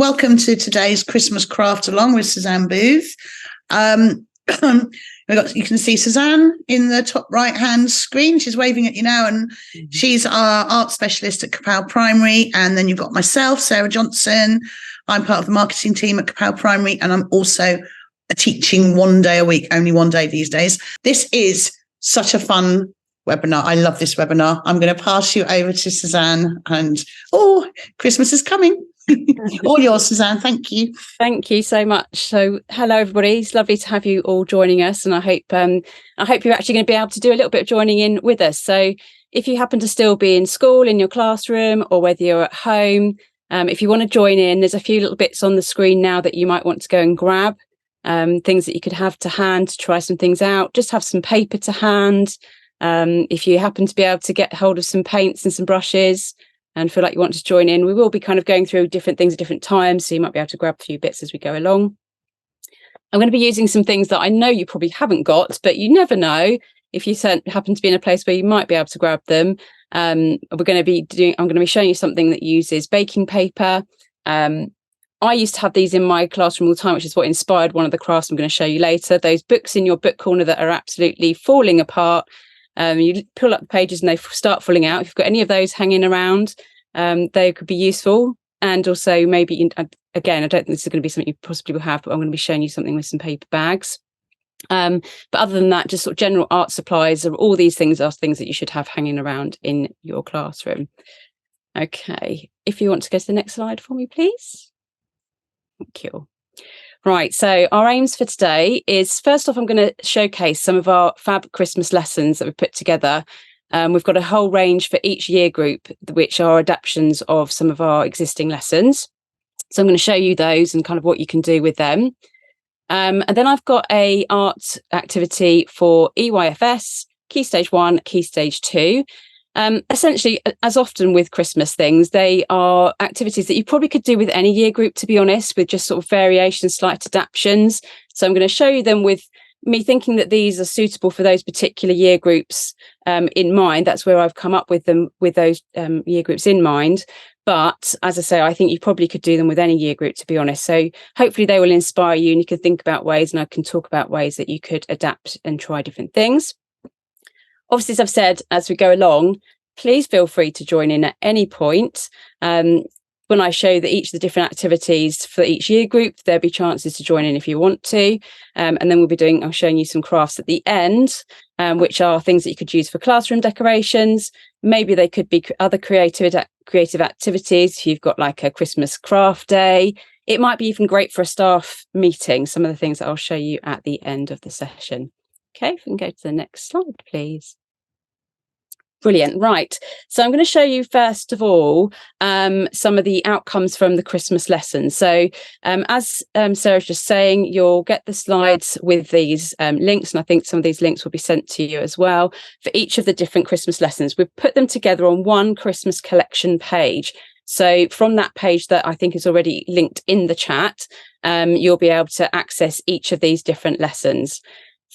welcome to today's Christmas craft along with Suzanne Booth. You can see Suzanne in the top right-hand screen. She's waving at you now, and she's our art specialist at Kapow Primary. And then you've got myself, Sarah Johnson. I'm part of the marketing team at Kapow Primary, and I'm also teaching 1 day a week, only 1 day these days. This is such a fun webinar. I love this webinar. I'm going to pass you over to Suzanne, and Christmas is coming. All yours, Suzanne. Thank you. Thank you so much. So, hello everybody. It's lovely to have you all joining us, and I hope you're actually going to be able to do a little bit of joining in with us. So, if you happen to still be in school, in your classroom, or whether you're at home, if you want to join in, there's a few little bits on the screen now that you might want to go and grab. Things that you could have to hand to try some things out. Just have some paper to hand. If you happen to be able to get hold of some paints and some brushes and feel like you want to join in, we will be kind of going through different things at different times, so you might be able to grab a few bits as we go along. I'm going to be using some things that I know you probably haven't got, but you never know if you happen to be in a place where you might be able to grab them. I'm going to be showing you something that uses baking paper. I used to have these in my classroom all the time, which is what inspired one of the crafts I'm going to show you later. Those books in your book corner that are absolutely falling apart. You pull up the pages and they start falling out. If you've got any of those hanging around, they could be useful. And also maybe, again, I don't think this is going to be something you possibly will have, but I'm going to be showing you something with some paper bags. But other than that, just sort of general art supplies, all these things are things that you should have hanging around in your classroom. Okay, if you want to go to the next slide for me, please. Thank you. Right, so our aims for today is, first off, I'm going to showcase some of our fab Christmas lessons that we've put together. We've got a whole range for each year group, which are adaptations of some of our existing lessons. So I'm going to show you those and kind of what you can do with them. And then I've got a art activity for EYFS, Key Stage 1, Key Stage 2. Essentially, as often with Christmas things, they are activities that you probably could do with any year group, to be honest, with just sort of variations, slight adaptations. So I'm going to show you them with me thinking that these are suitable for those particular year groups in mind. That's where I've come up with them, with those year groups in mind. But as I say, I think you probably could do them with any year group, to be honest. So hopefully they will inspire you and you can think about ways, and I can talk about ways that you could adapt and try different things. Obviously, as I've said, as we go along, please feel free to join in at any point. When I show each of the different activities for each year group, there'll be chances to join in if you want to. And then I'm showing you some crafts at the end, which are things that you could use for classroom decorations. Maybe they could be other creative activities. If you've got like a Christmas craft day, it might be even great for a staff meeting. Some of the things that I'll show you at the end of the session. Okay, if we can go to the next slide, please. Brilliant. Right. So I'm going to show you, first of all, some of the outcomes from the Christmas lesson. So as Sarah's just saying, you'll get the slides with these links, and I think some of these links will be sent to you as well for each of the different Christmas lessons. We've put them together on one Christmas collection page. So from that page that I think is already linked in the chat, you'll be able to access each of these different lessons.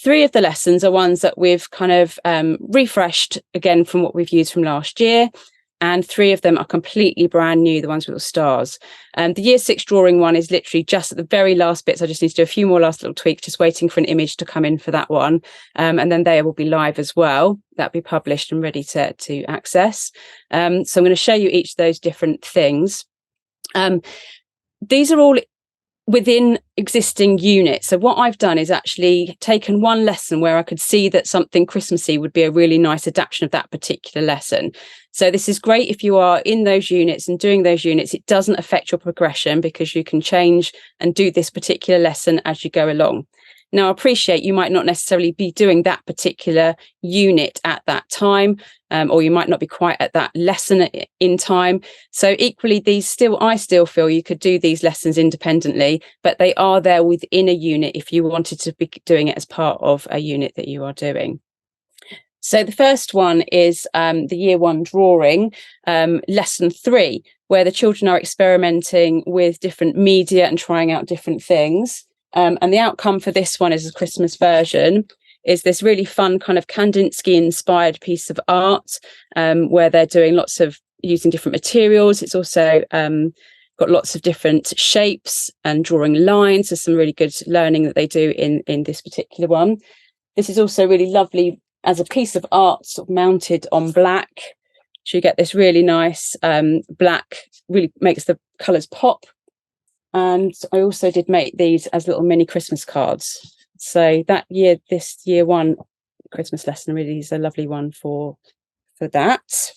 3 of the lessons are ones that we've kind of refreshed again from what we've used from last year, and 3 of them are completely brand new, the ones with the stars. The year 6 drawing one is literally just at the very last bits. I just need to do a few more last little tweaks, just waiting for an image to come in for that one. And then they will be live as well. That'll be published and ready to access. So I'm going to show you each of those different things. These are all within existing units. So what I've done is actually taken one lesson where I could see that something Christmassy would be a really nice adaptation of that particular lesson. So this is great if you are in those units and doing those units. It doesn't affect your progression because you can change and do this particular lesson as you go along. Now, I appreciate you might not necessarily be doing that particular unit at that time, or you might not be quite at that lesson in time. So equally, I still feel you could do these lessons independently, but they are there within a unit if you wanted to be doing it as part of a unit that you are doing. So the first one is the year 1 drawing, lesson 3, where the children are experimenting with different media and trying out different things. And the outcome for this one is a Christmas version, is this really fun kind of Kandinsky inspired piece of art where they're doing lots of using different materials. It's also got lots of different shapes and drawing lines. There's some really good learning that they do in this particular one. This is also really lovely as a piece of art, sort of mounted on black. So you get this really nice black, really makes the colours pop. And I also did make these as little mini Christmas cards. So this year one Christmas lesson really is a lovely one for that.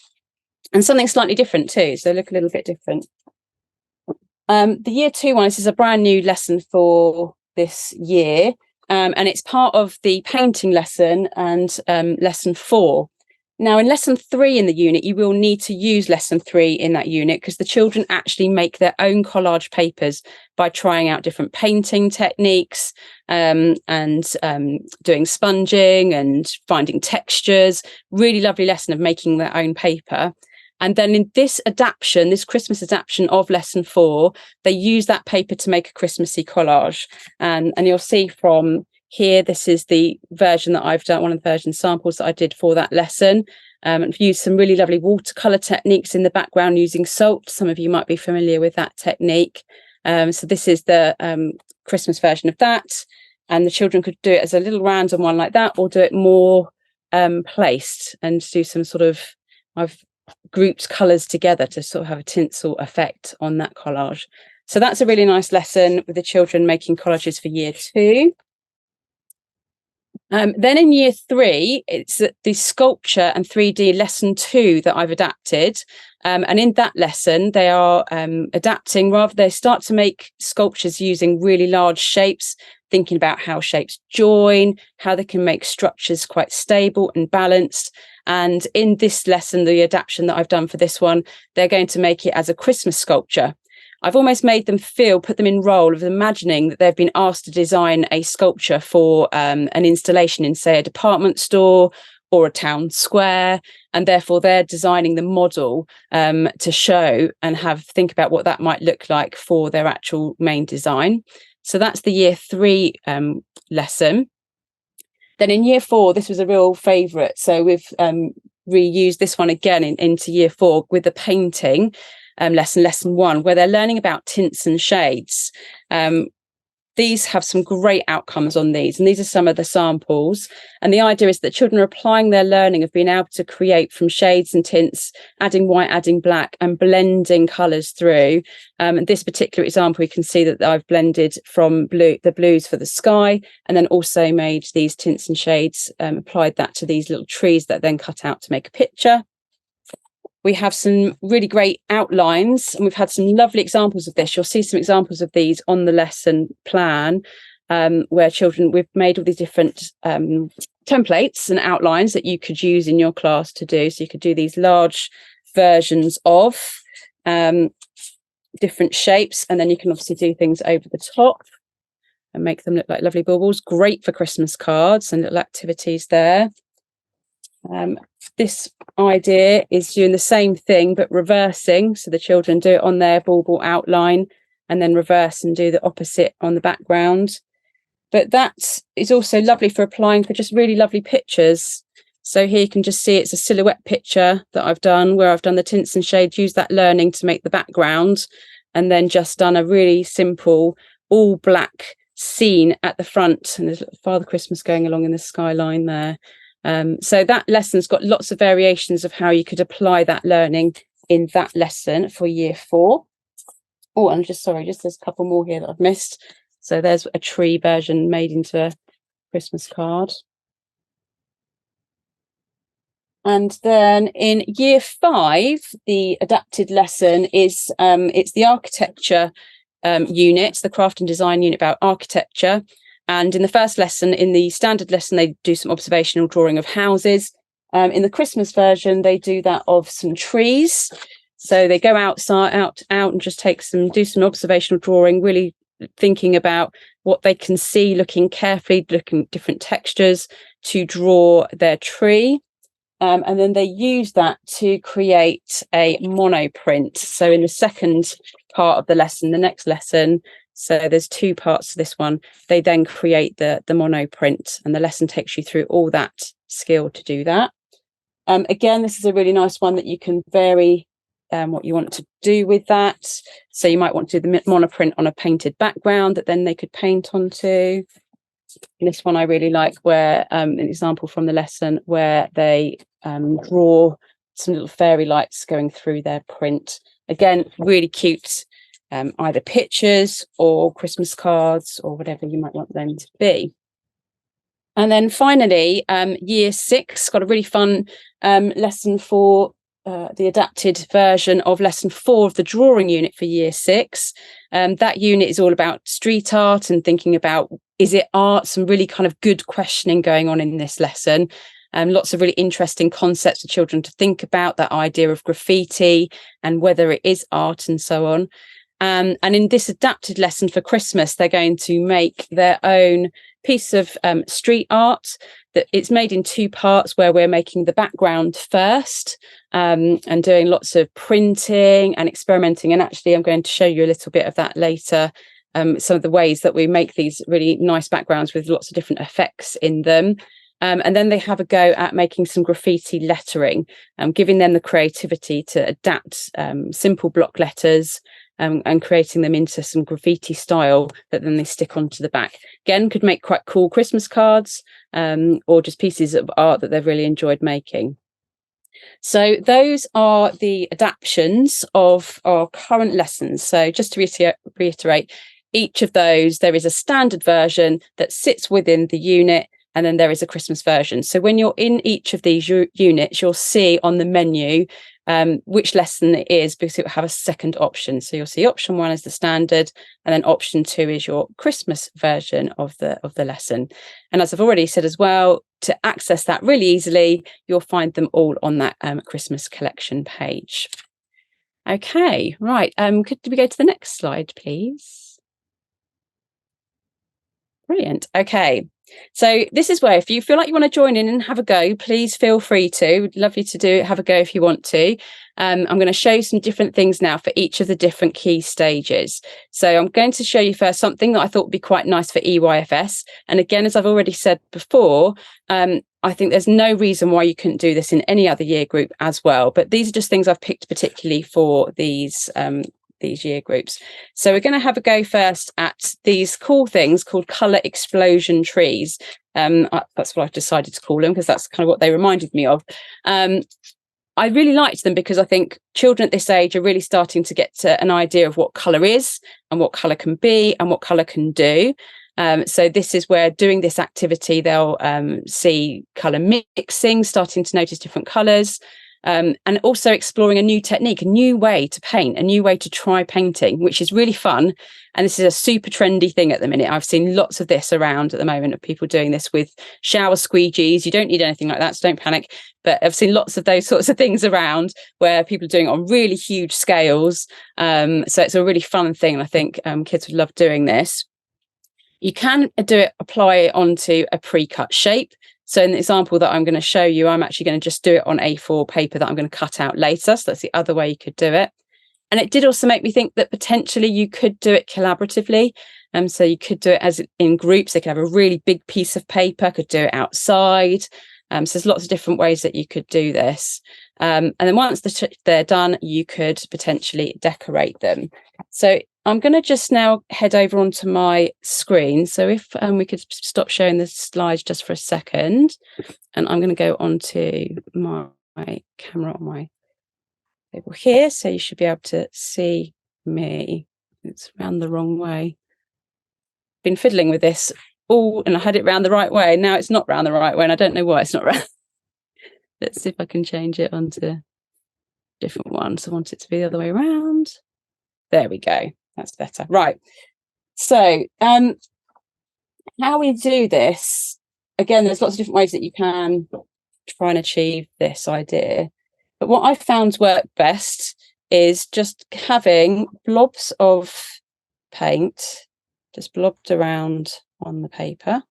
And something slightly different too. So look a little bit different. The year 2 one, this is a brand new lesson for this year. And it's part of the painting lesson and lesson 4. Now, in lesson 3 in the unit, you will need to use lesson 3 in that unit because the children actually make their own collage papers by trying out different painting techniques and doing sponging and finding textures. Really lovely lesson of making their own paper. And then in this adaptation, this Christmas adaptation of lesson 4, they use that paper to make a Christmassy collage. And you'll see from here, this is the version that I've done, one of the version samples that I did for that lesson. And I've used some really lovely watercolour techniques in the background using salt. Some of you might be familiar with that technique. So this is the Christmas version of that. And the children could do it as a little random one like that, or do it more placed and do some sort of, I've grouped colours together to sort of have a tinsel effect on that collage. So that's a really nice lesson with the children making collages for year 2. Then in year 3, it's the sculpture and 3D lesson 2 that I've adapted. And in that lesson, they are adapting, rather they start to make sculptures using really large shapes, thinking about how shapes join, how they can make structures quite stable and balanced. And in this lesson, the adaptation that I've done for this one, they're going to make it as a Christmas sculpture. I've almost made them put them in role of imagining that they've been asked to design a sculpture for an installation in, say, a department store or a town square, and therefore they're designing the model to show and think about what that might look like for their actual main design. So that's the year 3 lesson. Then in year 4, this was a real favourite. So we've reused this one again into year 4 with the painting lesson 1, where they're learning about tints and shades. These have some great outcomes on these, and these are some of the samples. And the idea is that children are applying their learning of being able to create from shades and tints, adding white, adding black, and blending colours through. In this particular example, you can see that I've blended from the blues for the sky, and then also made these tints and shades, applied that to these little trees that then cut out to make a picture. We have some really great outlines, and we've had some lovely examples of this. You'll see some examples of these on the lesson plan, where we've made all these different templates and outlines that you could use in your class to do. So you could do these large versions of different shapes, and then you can obviously do things over the top and make them look like lovely baubles. Great for Christmas cards and little activities there. This idea is doing the same thing but reversing, so the children do it on their bauble outline and then reverse and do the opposite on the background. But that is also lovely for applying for just really lovely pictures. So here you can just see it's a silhouette picture that I've done, where I've done the tints and shades, used that learning to make the background, and then just done a really simple all black scene at the front, and there's Father Christmas going along in the skyline there. So that lesson's got lots of variations of how you could apply that learning in that lesson for year 4. Oh, and just there's a couple more here that I've missed. So there's a tree version made into a Christmas card. And then in year 5, the adapted lesson is it's the architecture unit, the craft and design unit about architecture. And in the first lesson, in the standard lesson, they do some observational drawing of houses. In the Christmas version, they do that of some trees. So they go out and just do some observational drawing, really thinking about what they can see, looking carefully, looking at different textures to draw their tree. And then they use that to create a monoprint. So in the second part of the lesson, the next lesson, so there's 2 parts to this one, they then create the monoprint, and the lesson takes you through all that skill to do that. Again, this is a really nice one that you can vary what you want to do with that. So you might want to do the monoprint on a painted background that then they could paint onto. And this one I really like, where an example from the lesson where they draw some little fairy lights going through their print. Again, really cute, either pictures or Christmas cards or whatever you might want them to be. And then finally, year 6 got a really fun lesson for the adapted version of lesson 4 of the drawing unit for year 6. That unit is all about street art and thinking about, is it art? Some really kind of good questioning going on in this lesson. Lots of really interesting concepts for children to think about, that idea of graffiti and whether it is art and so on. And in this adapted lesson for Christmas, they're going to make their own piece of street art. That it's made in 2 parts, where we're making the background first and doing lots of printing and experimenting. And actually, I'm going to show you a little bit of that later. Some of the ways that we make these really nice backgrounds with lots of different effects in them. And then they have a go at making some graffiti lettering, giving them the creativity to adapt simple block letters and creating them into some graffiti style that then they stick onto the back. Again, could make quite cool Christmas cards or just pieces of art that they've really enjoyed making. So those are the adaptions of our current lessons. So just to reiterate, each of those, there is a standard version that sits within the unit, and then there is a Christmas version. So when you're in each of these units, you'll see on the menu which lesson it is, because it will have a second option. So you'll see option 1 is the standard, and then option 2 is your Christmas version of the lesson. And as I've already said as well, to access that really easily, you'll find them all on that Christmas collection page. Okay, right. Could we go to the next slide, please? Brilliant. Okay. So this is where, if you feel like you want to join in and have a go, please feel free to. We'd love you to do it, have a go if you want to. I'm going to show you some different things now for each of the different key stages. So I'm going to show you first something that I thought would be quite nice for EYFS. And again, as I've already said before, I think there's no reason why you couldn't do this in any other year group as well. But these are just things I've picked particularly for these year groups. So we're going to have a go first at these cool things called colour explosion trees. That's what I've decided to call them, because that's kind of what they reminded me of. I really liked them because I think children at this age are really starting to get to an idea of what colour is and what colour can be and what colour can do. So this is where, doing this activity, they'll see colour mixing, starting to notice different colours. And also exploring a new technique, a new way to paint, a new way to try painting, which is really fun. And this is a super trendy thing at the minute. I've seen lots of this around at the moment, of people doing this with shower squeegees. You don't need anything like that, so don't panic. But I've seen lots of those sorts of things around where people are doing it on really huge scales. So it's a really fun thing. And I think kids would love doing this. You can apply it onto a pre-cut shape. So in the example that I'm going to show you, I'm actually going to just do it on A4 paper that I'm going to cut out later. So that's the other way you could do it. And it did also make me think that potentially you could do it collaboratively. So you could do it as in groups. They could have a really big piece of paper, could do it outside. So there's lots of different ways that you could do this. And then once they're done, you could potentially decorate them. So I'm going to just now head over onto my screen. So if we could stop sharing the slides just for a second, and I'm going to go onto my camera on my table here. So you should be able to see me. It's round the wrong way. Been fiddling with this all, and I had it round the right way. Now it's not round the right way, and I don't know why it's not round. Let's see if I can change it onto a different one. So I want it to be the other way around. There we go. That's better. Right. So how we do this, again, there's lots of different ways that you can try and achieve this idea. But what I found work best is just having blobs of paint just blobbed around on the paper.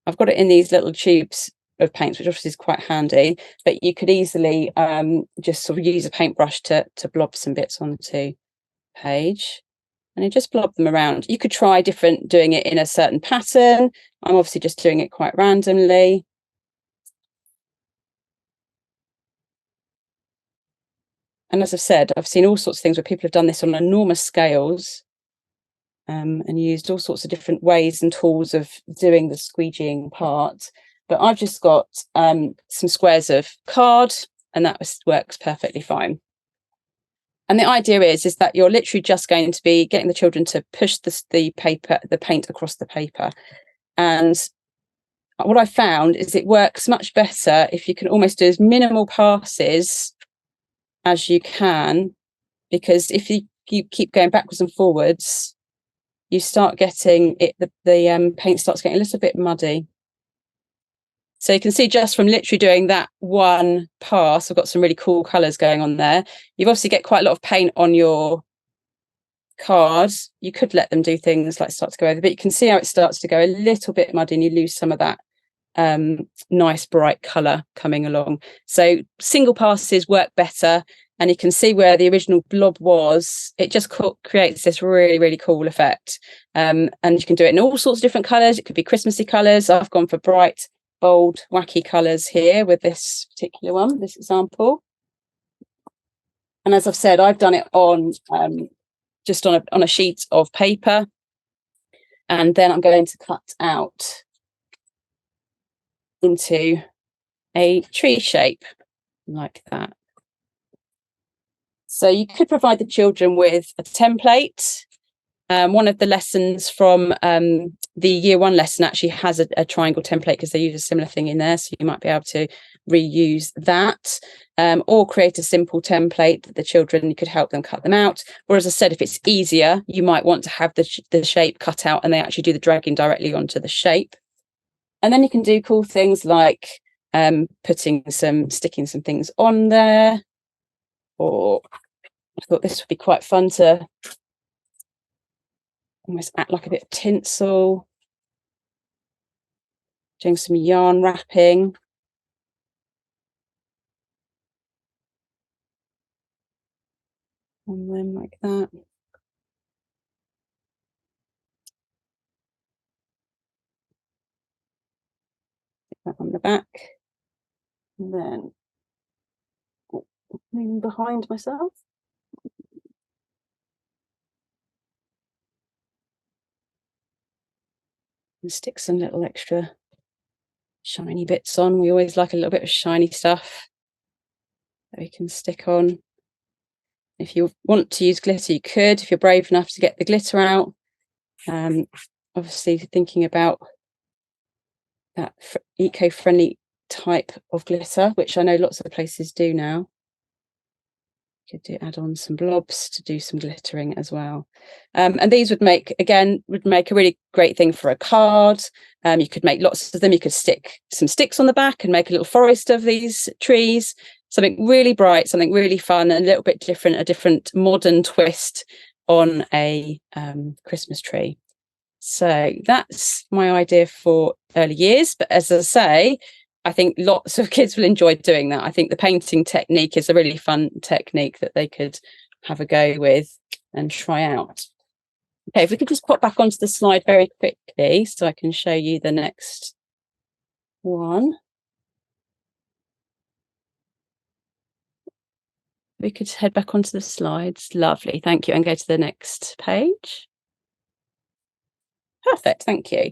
I've got it in these little tubes of paints, which obviously is quite handy, but you could easily just sort of use a paintbrush to blob some bits onto page. and you just blob them around. You could try doing it in a certain pattern. I'm obviously just doing it quite randomly. And as I've said, I've seen all sorts of things where people have done this on enormous scales, and used all sorts of different ways and tools of doing the squeegeeing part. But I've just got some squares of card, and that works perfectly fine. And the idea is that you're literally just going to be getting the children to push the paint across the paper. And what I found is it works much better if you can almost do as minimal passes as you can, because if you keep going backwards and forwards, you start getting the paint starts getting a little bit muddy. So you can see just from literally doing that one pass, I've got some really cool colours going on there. You've obviously get quite a lot of paint on your cards. You could let them do things like start to go over, but you can see how it starts to go a little bit muddy and you lose some of that nice bright colour coming along. So single passes work better, and you can see where the original blob was. It just creates this really, really cool effect. And you can do it in all sorts of different colours. It could be Christmassy colours. I've gone for bright, bold, wacky colours here with this particular one, this example. And as I've said, I've done it on just on a sheet of paper, and then I'm going to cut out into a tree shape like that. So you could provide the children with a template. One of the lessons from the year 1 lesson actually has a triangle template, because they use a similar thing in there, so you might be able to reuse that, or create a simple template that the children, you could help them cut them out. Or as I said, if it's easier, you might want to have the shape cut out and they actually do the dragging directly onto the shape. And then you can do cool things like sticking some things on there, or I thought this would be quite fun to almost act like a bit of tinsel, doing some yarn wrapping. And then like that. That on the back. And then moving behind myself. And stick some little extra shiny bits on. We always like a little bit of shiny stuff that we can stick on. If you want to use glitter, you could, if you're brave enough to get the glitter out. Obviously thinking about that eco-friendly type of glitter, which I know lots of places do now. You could add on some blobs to do some glittering as well. And these would make a really great thing for a card. You could make lots of them. You could stick some sticks on the back and make a little forest of these trees. Something really bright, something really fun, and a little bit different, a different modern twist on a Christmas tree. So that's my idea for early years. But as I say, I think lots of kids will enjoy doing that. I think the painting technique is a really fun technique that they could have a go with and try out. Okay, if we could just pop back onto the slide very quickly so I can show you the next one. We could head back onto the slides. Lovely, thank you. And go to the next page. Perfect, thank you.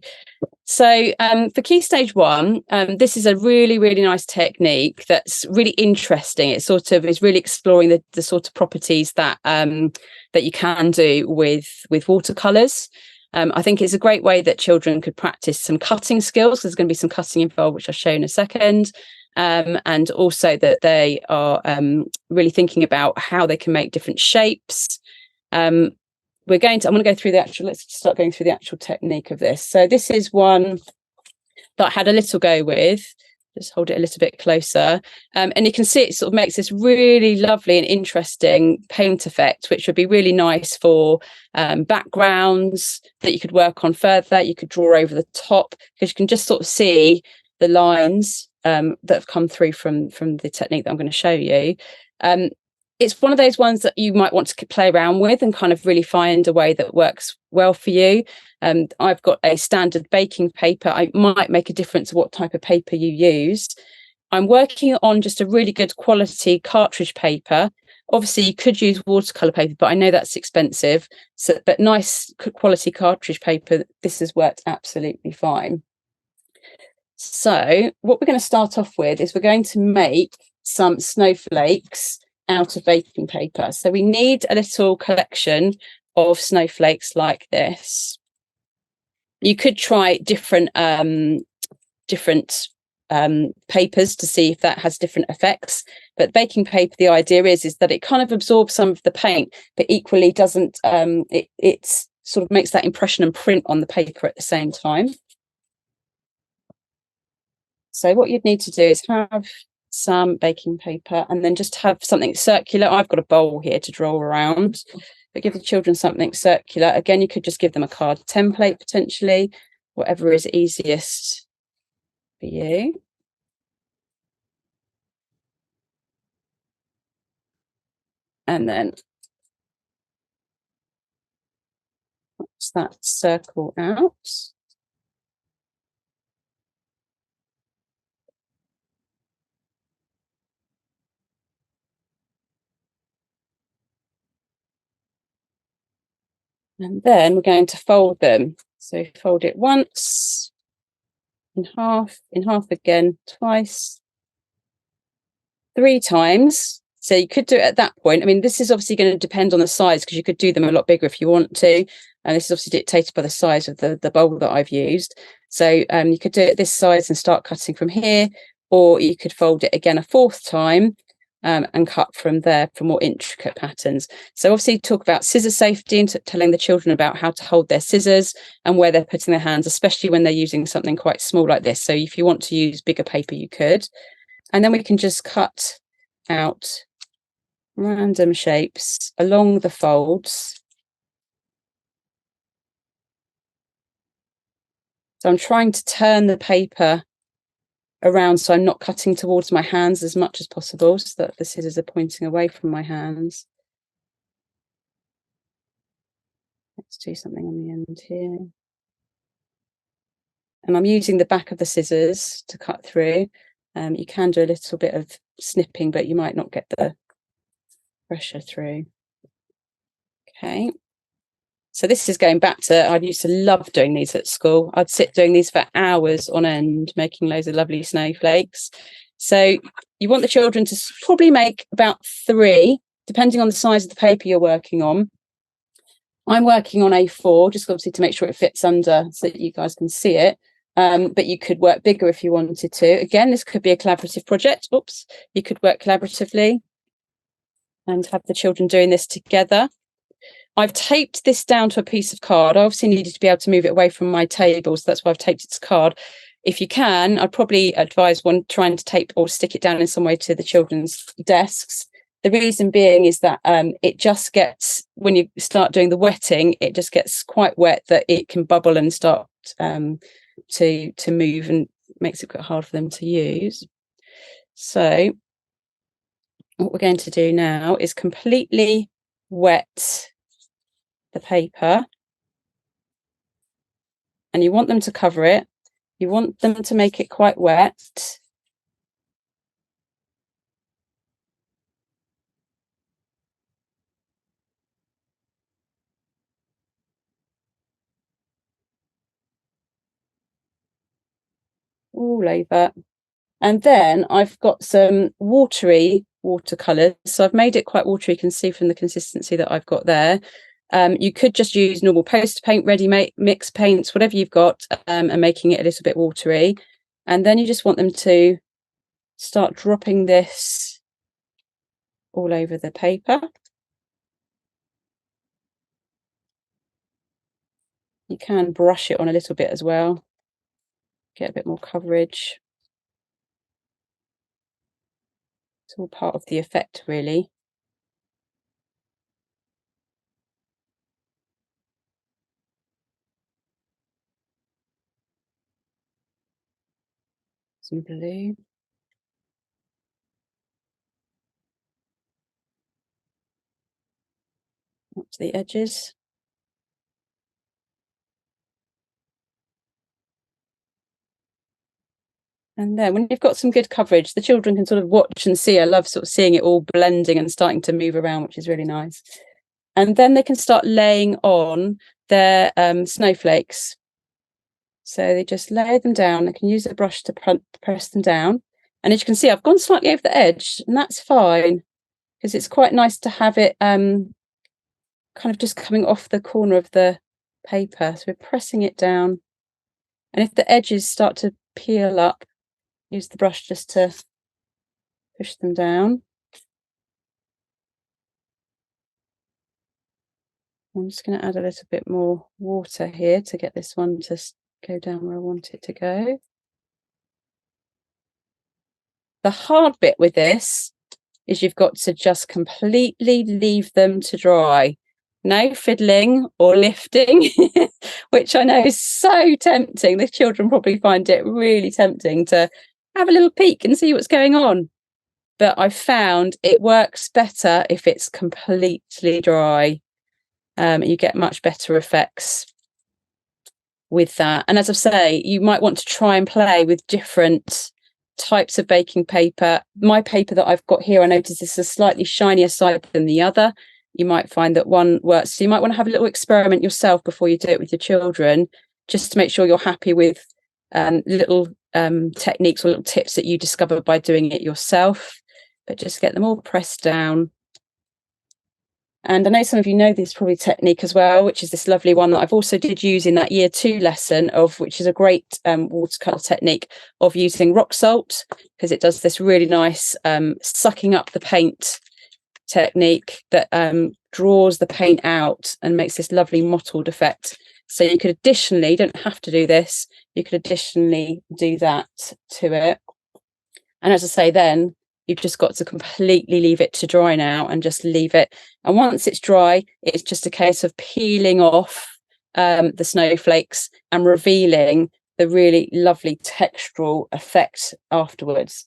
So for Key Stage 1, this is a really, really nice technique that's really interesting. It sort of is really exploring the sort of properties that that you can do with watercolours. I think it's a great way that children could practice some cutting skills. There's going to be some cutting involved, which I'll show in a second. And also that they are really thinking about how they can make different shapes. I'm going to go through let's start going through the actual technique of this. So this is one that I had a little go with. Just hold it a little bit closer. And you can see it sort of makes this really lovely and interesting paint effect, which would be really nice for backgrounds that you could work on further. You could draw over the top, because you can just sort of see the lines that have come through from the technique that I'm going to show you. it's one of those ones that you might want to play around with and kind of really find a way that works well for you. I've got a standard baking paper. I might make a difference what type of paper you use. I'm working on just a really good quality cartridge paper. Obviously, you could use watercolor paper, but I know that's expensive. But nice quality cartridge paper, this has worked absolutely fine. So what we're going to start off with is we're going to make some snowflakes out of baking paper. So we need a little collection of snowflakes like this. You could try different papers to see if that has different effects, but baking paper, the idea is that it kind of absorbs some of the paint, but equally doesn't it sort of makes that impression and print on the paper at the same time. So what you'd need to do is have some baking paper and then just have something circular. I've got a bowl here to draw around, but give the children something circular. Again, you could just give them a card template potentially, whatever is easiest for you. And then let's that circle out. And then we're going to fold them. So fold it once, in half again, twice, 3 times. So you could do it at that point. I mean, this is obviously going to depend on the size because you could do them a lot bigger if you want to. And this is obviously dictated by the size of the bowl that I've used. So you could do it this size and start cutting from here, or you could fold it again a 4th time and cut from there for more intricate patterns. So obviously talk about scissor safety and telling the children about how to hold their scissors and where they're putting their hands, especially when they're using something quite small like this. So if you want to use bigger paper, you could. And then we can just cut out random shapes along the folds. So I'm trying to turn the paper around so I'm not cutting towards my hands as much as possible, so that the scissors are pointing away from my hands. Let's do something on the end here. And I'm using the back of the scissors to cut through. You can do a little bit of snipping, but you might not get the pressure through. Okay. So this is going back to, I used to love doing these at school. I'd sit doing these for hours on end, making loads of lovely snowflakes. So you want the children to probably make about 3, depending on the size of the paper you're working on. I'm working on A4, just obviously to make sure it fits under so that you guys can see it. But you could work bigger if you wanted to. Again, this could be a collaborative project. Oops, you could work collaboratively and have the children doing this together. I've taped this down to a piece of card. I obviously needed to be able to move it away from my table, so that's why I've taped it to card. If you can, I'd probably advise one trying to tape or stick it down in some way to the children's desks. The reason being is that it just gets, when you start doing the wetting, it just gets quite wet that it can bubble and start to move, and makes it quite hard for them to use. So what we're going to do now is completely wet the paper, and you want them to cover it. You want them to make it quite wet. All over. And then I've got some watery watercolors. So I've made it quite watery. You can see from the consistency that I've got there. You could just use normal poster paint, ready-made mix paints, whatever you've got, and making it a little bit watery. And then you just want them to start dropping this all over the paper. You can brush it on a little bit as well, get a bit more coverage. It's all part of the effect, really. Some blue. the edges. And then when you've got some good coverage, the children can sort of watch and see. I love sort of seeing it all blending and starting to move around, which is really nice. And then they can start laying on their snowflakes. So they just lay them down. I can use a brush to press them down. And as you can see, I've gone slightly over the edge, and that's fine, because it's quite nice to have it kind of just coming off the corner of the paper. So we're pressing it down. And if the edges start to peel up, use the brush just to push them down. I'm just going to add a little bit more water here to get this one to go down where I want it to go. The hard bit with this is you've got to just completely leave them to dry. No fiddling or lifting, which I know is so tempting. The children probably find it really tempting to have a little peek and see what's going on. But I've found it works better if it's completely dry. You get much better effects with that. And as I say, you might want to try and play with different types of baking paper. My paper that I've got here, I notice is a slightly shinier side than the other. You might find that one works. So you might want to have a little experiment yourself before you do it with your children, just to make sure you're happy with little techniques or little tips that you discover by doing it yourself. But just get them all pressed down. And I know some of you know this probably technique as well, which is this lovely one that I've also did use in that year 2 lesson of, which is a great watercolour technique of using rock salt, because it does this really nice sucking up the paint technique that draws the paint out and makes this lovely mottled effect. So you could additionally, you don't have to do this, you could additionally do that to it. And as I say, then you've just got to completely leave it to dry now and just leave it. And once it's dry, it's just a case of peeling off the snowflakes and revealing the really lovely textural effect afterwards.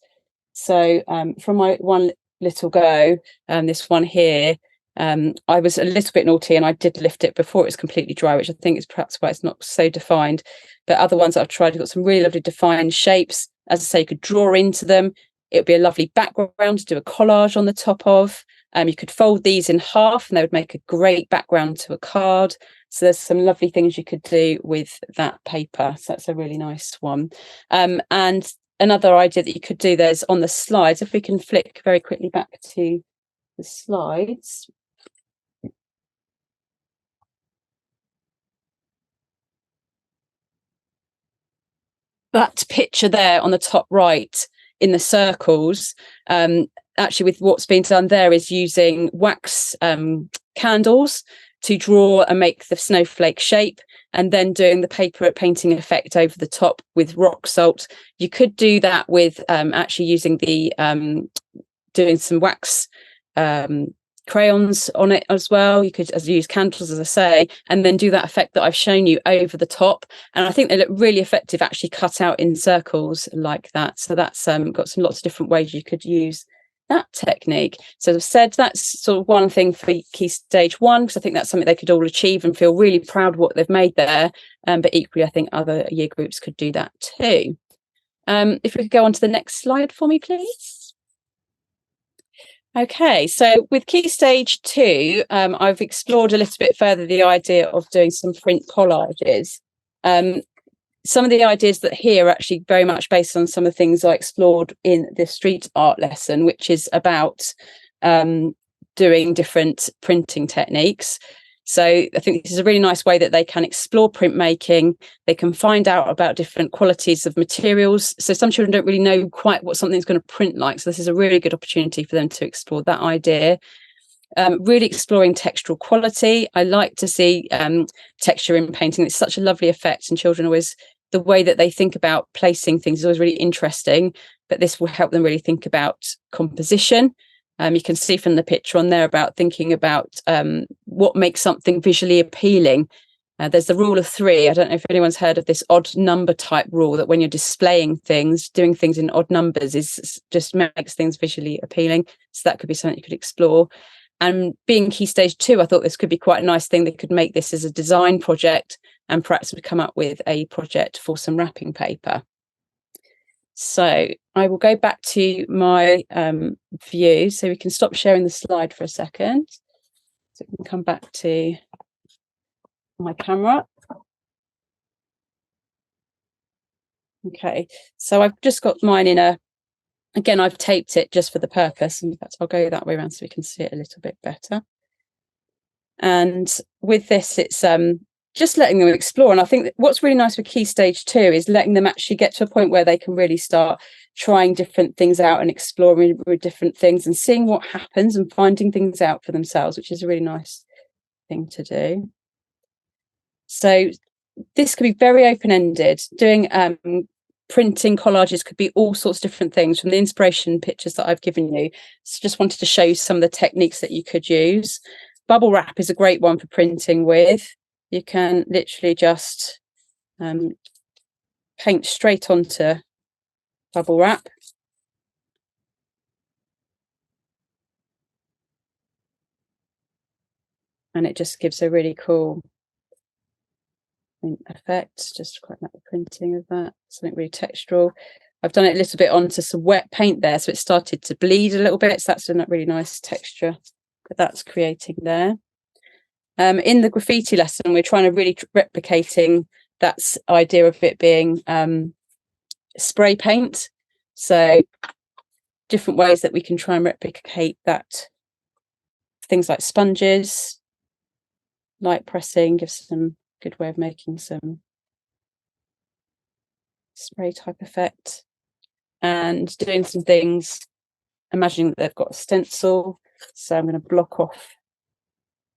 So from my one little go, this one here, I was a little bit naughty and I did lift it before it was completely dry, which I think is perhaps why it's not so defined. But other ones that I've tried have got some really lovely defined shapes. As I say, you could draw into them. It would be a lovely background to do a collage on the top of. You could fold these in half and they would make a great background to a card. So there's some lovely things you could do with that paper. So that's a really nice one. And another idea that you could do, there's on the slides, if we can flick very quickly back to the slides. That picture there on the top right in the circles, actually with what's been done there is using wax candles to draw and make the snowflake shape, and then doing the paper painting effect over the top with rock salt. You could do that with actually using the doing some wax crayons on it as well. You could use candles, as I say, and then do that effect that I've shown you over the top. And I think they look really effective actually cut out in circles like that. So that's got some lots of different ways you could use that technique. So as I've said, that's sort of one thing for Key Stage 1, because I think that's something they could all achieve and feel really proud of what they've made there. But equally, I think other year groups could do that too. If we could go on to the next slide for me, please. Okay, so with Key Stage 2, I've explored a little bit further the idea of doing some print collages. Some of the ideas that here are actually very much based on some of the things I explored in the street art lesson, which is about doing different printing techniques. So I think this is a really nice way that they can explore printmaking. They can find out about different qualities of materials. So some children don't really know quite what something's going to print like. So this is a really good opportunity for them to explore that idea. Really exploring textural quality. I like to see texture in painting. It's such a lovely effect, and children always, the way that they think about placing things is always really interesting, but this will help them really think about composition. You can see from the picture on there about thinking about what makes something visually appealing. There's the rule of 3. I don't know if anyone's heard of this odd number type rule, that when you're displaying things, doing things in odd numbers is just makes things visually appealing. So that could be something you could explore. And being Key Stage 2, I thought this could be quite a nice thing. They could make this as a design project and perhaps would come up with a project for some wrapping paper. So I will go back to my view, so we can stop sharing the slide for a second. So we can come back to my camera. Okay, so I've just got mine in a, again, I've taped it just for the purpose. In fact, I'll go that way around so we can see it a little bit better. And with this, it's just letting them explore. And I think that what's really nice with Key Stage 2 is letting them actually get to a point where they can really start trying different things out and exploring with different things and seeing what happens and finding things out for themselves, which is a really nice thing to do. So this could be very open-ended. Doing printing collages could be all sorts of different things from the inspiration pictures that I've given you. So just wanted to show you some of the techniques that you could use. Bubble wrap is a great one for printing with. You can literally just paint straight onto bubble wrap. And it just gives a really cool effect. Just quite like the printing of that, something really textural. I've done it a little bit onto some wet paint there, so it started to bleed a little bit. So that's a really nice texture that that's creating there. In the graffiti lesson, we're trying to really replicating that idea of it being spray paint. So different ways that we can try and replicate that. Things like sponges, light pressing gives some good way of making some spray type effect, and doing some things, imagining that they've got a stencil. So I'm going to block off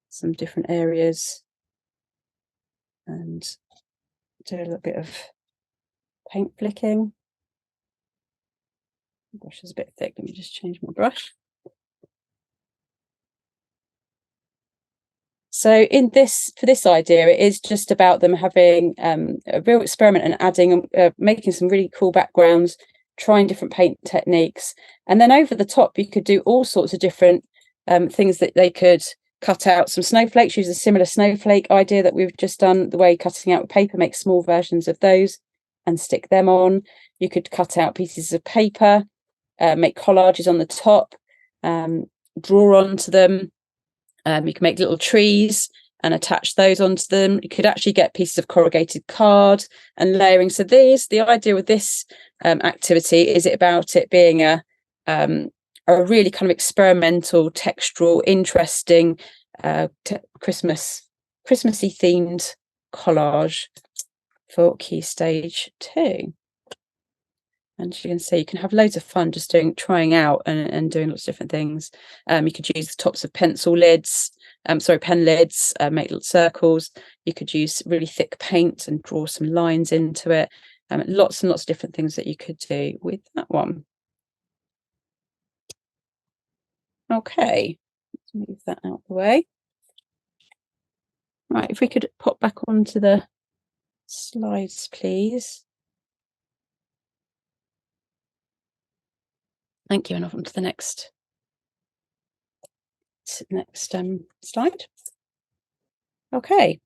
some different areas and do a little bit of paint flicking. The brush is a bit thick, let me just change my brush. So in this, for this idea, it is just about them having a real experiment and adding, making some really cool backgrounds, trying different paint techniques. And then over the top, you could do all sorts of different things that they could cut out some snowflakes, use a similar snowflake idea that we've just done, the way cutting out with paper, make small versions of those and stick them on. You could cut out pieces of paper, make collages on the top, draw onto them. You can make little trees and attach those onto them. You could actually get pieces of corrugated card and layering. So the idea with this activity is about it being a really kind of experimental, textural, interesting, Christmassy themed collage for Key Stage 2. And as you can see, you can have loads of fun just trying out and doing lots of different things. You could use the tops of pencil lids, pen lids, make little circles. You could use really thick paint and draw some lines into it. Lots and lots of different things that you could do with that one. Okay, let's move that out of the way. Right, if we could pop back onto the slides, please. Thank you, and on to the next slide. Okay,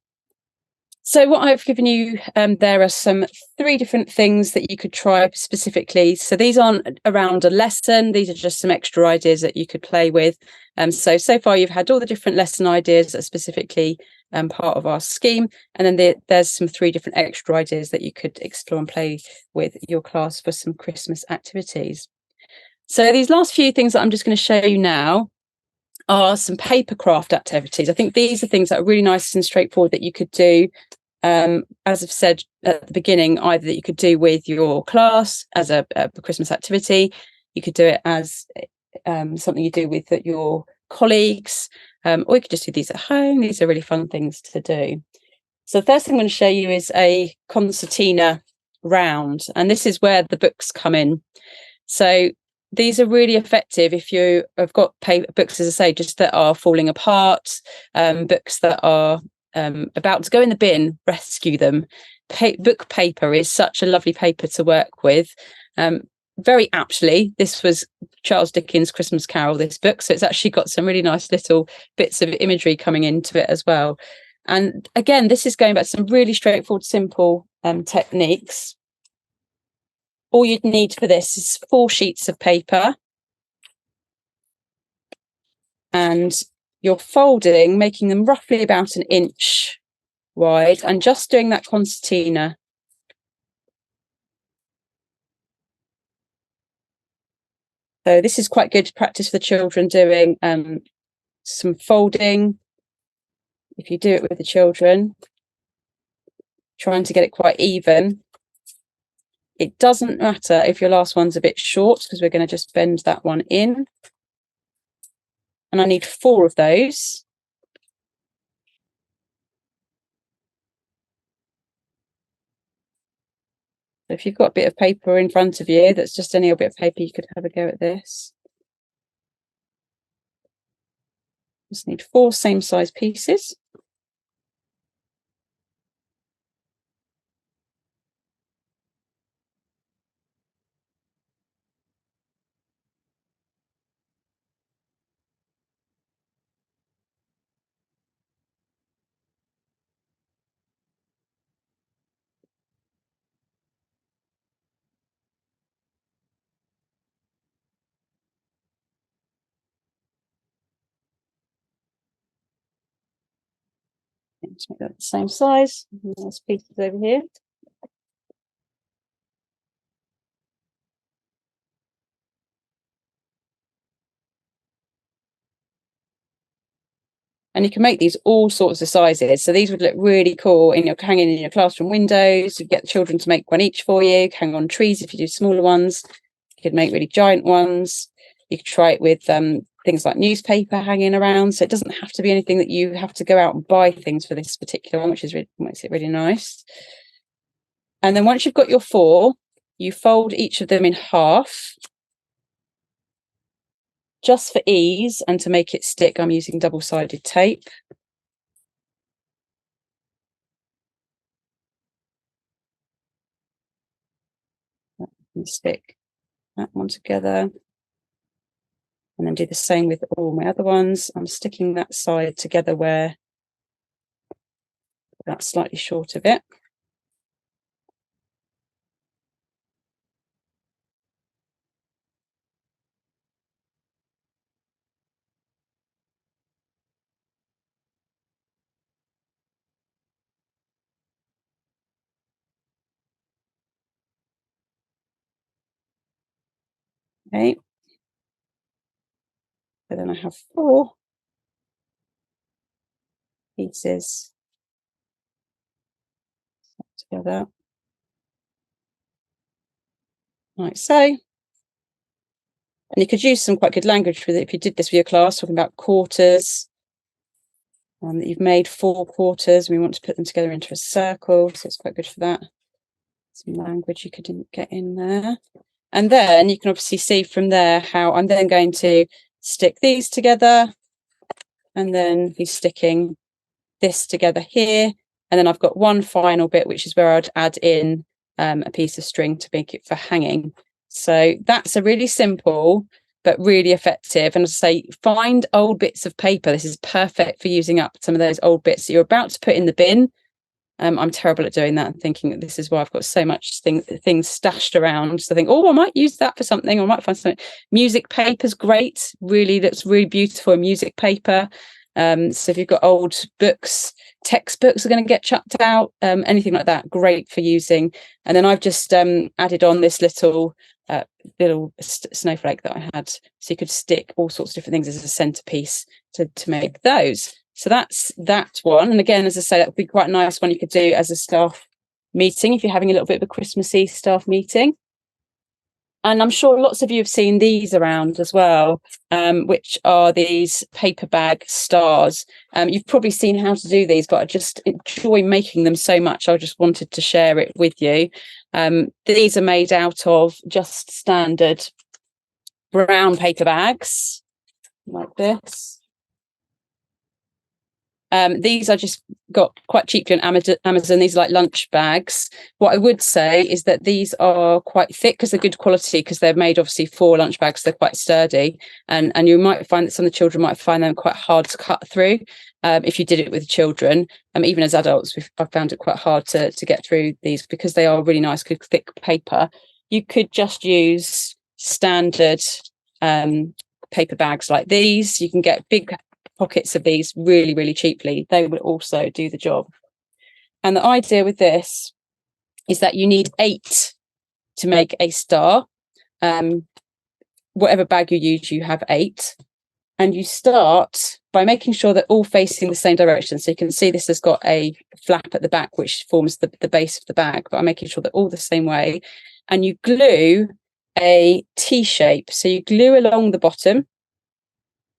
so what I've given you there are some 3 different things that you could try specifically. So these aren't around a lesson, these are just some extra ideas that you could play with. So far you've had all the different lesson ideas that are specifically part of our scheme, and then there's some 3 different extra ideas that you could explore and play with your class for some Christmas activities. So these last few things that I'm just going to show you now are some paper craft activities. I think these are things that are really nice and straightforward that you could do, as I've said at the beginning, either that you could do with your class as a Christmas activity. You could do it as something you do with your colleagues, or you could just do these at home. These are really fun things to do. So the first thing I'm going to show you is a concertina round, and this is where the books come in. So these are really effective if you have got books, as I say, just that are falling apart, books that are about to go in the bin, rescue them. Book paper is such a lovely paper to work with. very aptly, this was Charles Dickens' Christmas Carol, this book. So it's actually got some really nice little bits of imagery coming into it as well. And again, this is going back to some really straightforward, simple techniques. All you'd need for this is 4 sheets of paper. And you're folding, making them roughly about 1 inch wide, and just doing that concertina. So this is quite good practice for the children, doing some folding. If you do it with the children, trying to get it quite even. It doesn't matter if your last one's a bit short, because we're going to just bend that one in. And I need 4 of those. So if you've got a bit of paper in front of you, that's just any old bit of paper, you could have a go at this. Just need 4 same size pieces. Let's make that the same size. There's pieces over here. And you can make these all sorts of sizes. So these would look really cool in your hanging in your classroom windows. You get the children to make one each for you. Hang on trees if you do smaller ones. You could make really giant ones. You could try it with things like newspaper hanging around. So it doesn't have to be anything that you have to go out and buy things for this particular one, which is makes it really nice. And then once you've got your 4, you fold each of them in half. Just for ease and to make it stick, I'm using double-sided tape. And stick that one together. And then do the same with all my other ones. I'm sticking that side together where that's slightly short of it. Okay. So then I have 4 pieces together, like so. And you could use some quite good language with it if you did this with your class, talking about quarters. That you've made 4 quarters, and we want to put them together into a circle, so it's quite good for that. Some language you could get in there. And then you can obviously see from there how I'm then going to stick these together, and then be sticking this together here. And then I've got one final bit, which is where I'd add in a piece of string to make it for hanging. So that's a really simple but really effective. And as I say, find old bits of paper. This is perfect for using up some of those old bits that you're about to put in the bin. I'm terrible at doing that and thinking that this is why I've got so much things stashed around. So I think, oh, I might use that for something, or I might find something. Music paper's great, really looks really beautiful in music paper. So if you've got old books, textbooks are going to get chucked out, anything like that, great for using. And then I've just added on this little snowflake that I had, so you could stick all sorts of different things as a centerpiece to make those. So that's that one. And again, as I say, that would be quite a nice one you could do as a staff meeting if you're having a little bit of a Christmassy staff meeting. And I'm sure lots of you have seen these around as well, which are these paper bag stars. You've probably seen how to do these, but I just enjoy making them so much. I just wanted to share it with you. These are made out of just standard brown paper bags like this. These I just got quite cheaply on Amazon. These are like lunch bags. What I would say is that these are quite thick because they're good quality, because they're made obviously for lunch bags. They're quite sturdy, and you might find that some of the children might find them quite hard to cut through if you did it with children. Even as adults, I've found it quite hard to get through these, because they are really nice, good thick paper. You could just use standard paper bags like these. You can get big pockets of these really, really cheaply. They would also do the job. And the idea with this is that you need 8 to make a star. Whatever bag you use, you have 8. And you start by making sure they're all facing the same direction. So you can see this has got a flap at the back, which forms the base of the bag, but I'm making sure they're all the same way. And you glue a T shape. So you glue along the bottom,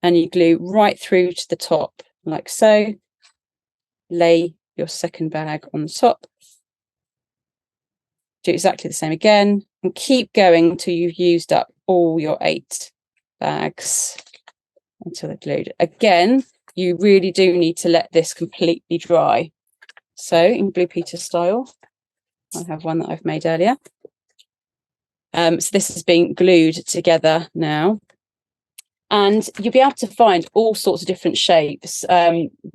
and you glue right through to the top, like so. Lay your second bag on the top. Do exactly the same again, and keep going until you've used up all your 8 bags, until they're glued. Again, you really do need to let this completely dry. So in Blue Peter style, I have one that I've made earlier. So this has been glued together now. And you'll be able to find all sorts of different shapes.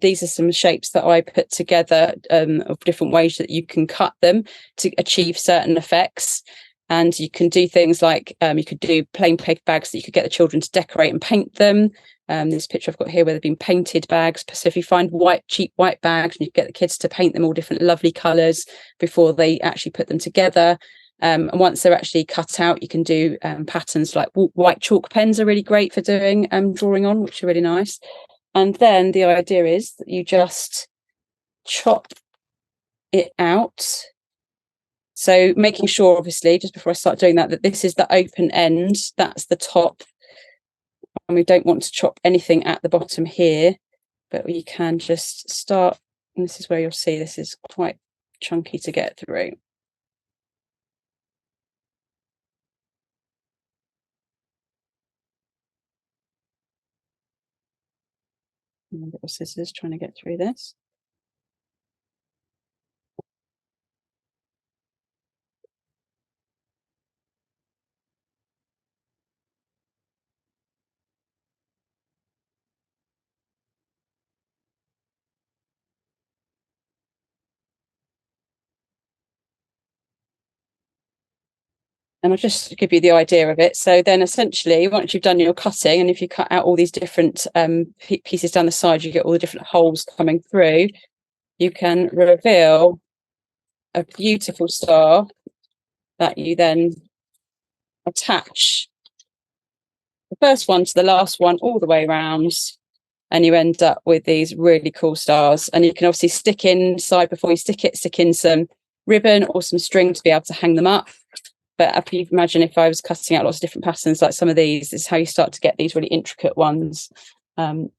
These are some shapes that I put together of different ways that you can cut them to achieve certain effects. And you can do things like you could do plain paper bags that you could get the children to decorate and paint them. This picture I've got here where they've been painted bags. So if you find cheap white bags, and you get the kids to paint them all different lovely colours before they actually put them together. And once they're actually cut out, you can do patterns like white chalk pens are really great for doing drawing on, which are really nice. And then the idea is that you just chop it out. So making sure, obviously, just before I start doing that this is the open end, that's the top. And we don't want to chop anything at the bottom here, but you can just start. And this is where you'll see this is quite chunky to get through. Little scissors trying to get through this. And I'll just give you the idea of it. So then essentially, once you've done your cutting, and if you cut out all these different pieces down the side, you get all the different holes coming through, you can reveal a beautiful star that you then attach the first one to the last one all the way around, and you end up with these really cool stars. And you can obviously stick inside, before you stick in some ribbon or some string to be able to hang them up. But if you imagine, if I was cutting out lots of different patterns like some of these, this is how you start to get these really intricate ones. And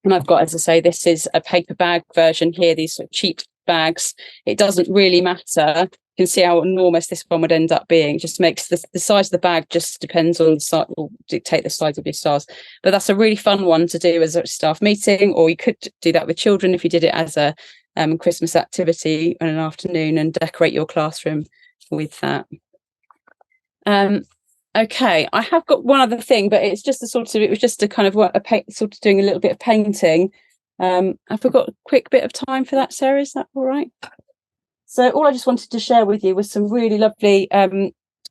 I've got, as I say, this is a paper bag version here, these sort of cheap bags. It doesn't really matter. You can see how enormous this one would end up being. It just makes the size of the bag just depends on the size, will dictate the size of your stars. But that's a really fun one to do as a staff meeting, or you could do that with children if you did it as a Christmas activity in an afternoon and decorate your classroom with that. Okay, I have got one other thing, but it's just it was just a kind of sort of doing a little bit of painting. Have we got a quick bit of time for that, Sarah? Is that all right? So all I just wanted to share with you was some really lovely,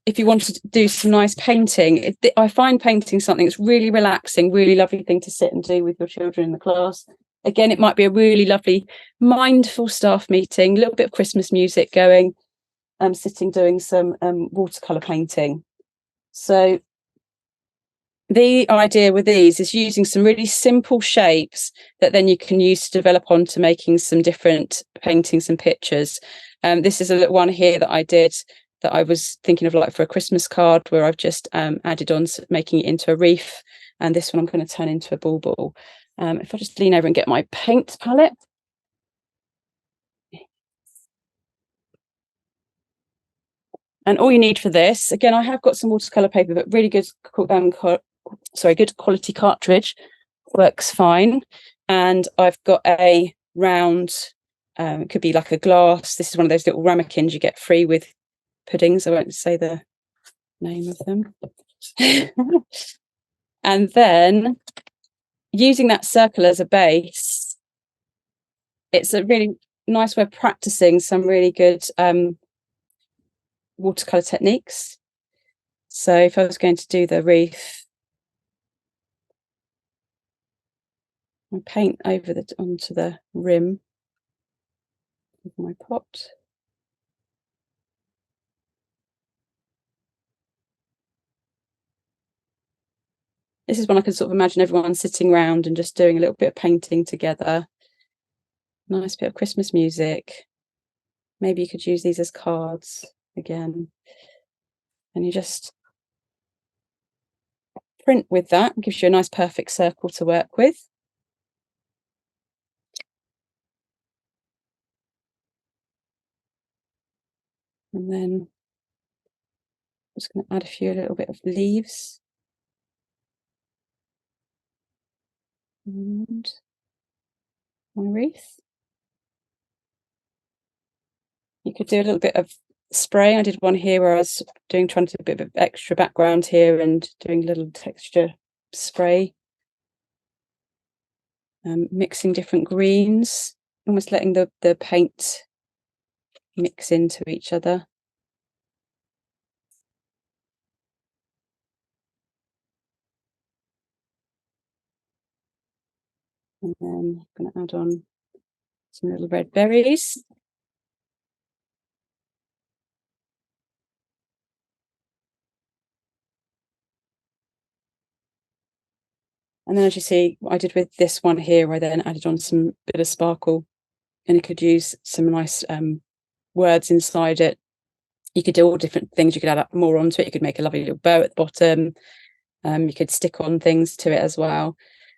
if you wanted to do some nice painting, I find painting something that's really relaxing, really lovely thing to sit and do with your children in the class. Again, it might be a really lovely, mindful staff meeting, a little bit of Christmas music going. Sitting doing some watercolour painting. So the idea with these is using some really simple shapes that then you can use to develop onto making some different paintings and pictures. This is a little one here that I did that I was thinking of like for a Christmas card, where I've just added on making it into a wreath, and this one I'm going to turn into a bauble. If I just lean over and get my paint palette. And all you need for this, again, I have got some watercolour paper, but really good, good quality cartridge, works fine. And I've got a round. It could be like a glass. This is one of those little ramekins you get free with puddings. I won't say the name of them. And then using that circle as a base, it's a really nice way of practicing some really good watercolor techniques. So if I was going to do the wreath, I paint over onto the rim of my pot. This is when I can sort of imagine everyone sitting around and just doing a little bit of painting together. Nice bit of Christmas music. Maybe you could use these as cards again. And you just print with that. It gives you a nice perfect circle to work with. And then I'm just going to add a little bit of leaves. And my wreath. You could do a little bit of spray. I did one here where I was trying to do a bit of extra background here and doing a little texture spray. Mixing different greens, almost letting the paint mix into each other. And then I'm going to add on some little red berries. And then as you see, what I did with this one here, I then added on some bit of sparkle, and you could use some nice words inside it. You could do all different things. You could add more onto it. You could make a lovely little bow at the bottom. You could stick on things to it as well.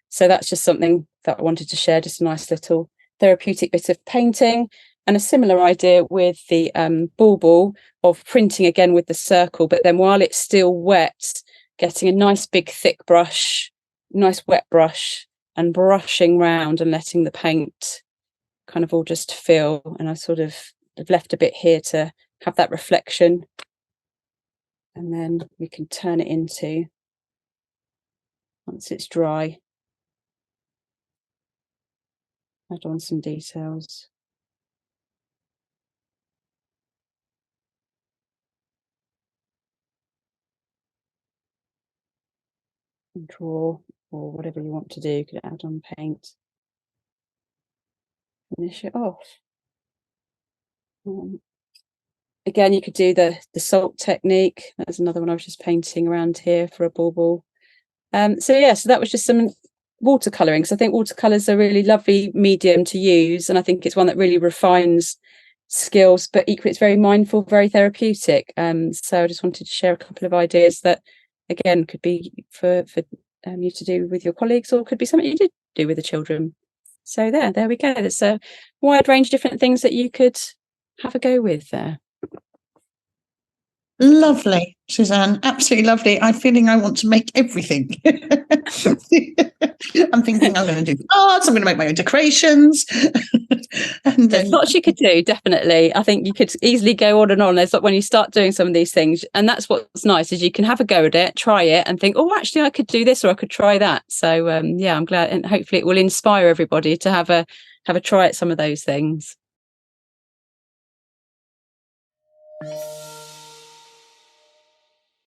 So that's just something that I wanted to share, just a nice little therapeutic bit of painting. And a similar idea with the bauble of printing again with the circle, but then while it's still wet, getting a nice big thick brush, nice wet brush, and brushing round and letting the paint kind of all just fill. And I sort of have left a bit here to have that reflection. And then we can turn it into, once it's dry, add on some details. And draw, or whatever you want to do. You could add on paint. Finish it off. Again, you could do the salt technique. That's another one I was just painting around here for a bauble. So that was just some watercolouring. So I think watercolours are a really lovely medium to use, and I think it's one that really refines skills, but equally it's very mindful, very therapeutic. So I just wanted to share a couple of ideas that, again, could be for you to do with your colleagues, or could be something you did do with the children. So there we go. There's a wide range of different things that you could have a go with there. Lovely, Suzanne. Absolutely lovely. I'm feeling I want to make everything. I'm thinking I'm going to do arts. I'm going to make my own decorations. And there's lots you could do, definitely. I think you could easily go on and on. There's like when you start doing some of these things, and that's what's nice, is you can have a go at it, try it, and think, oh, actually, I could do this, or I could try that. So I'm glad, and hopefully it will inspire everybody to have a try at some of those things.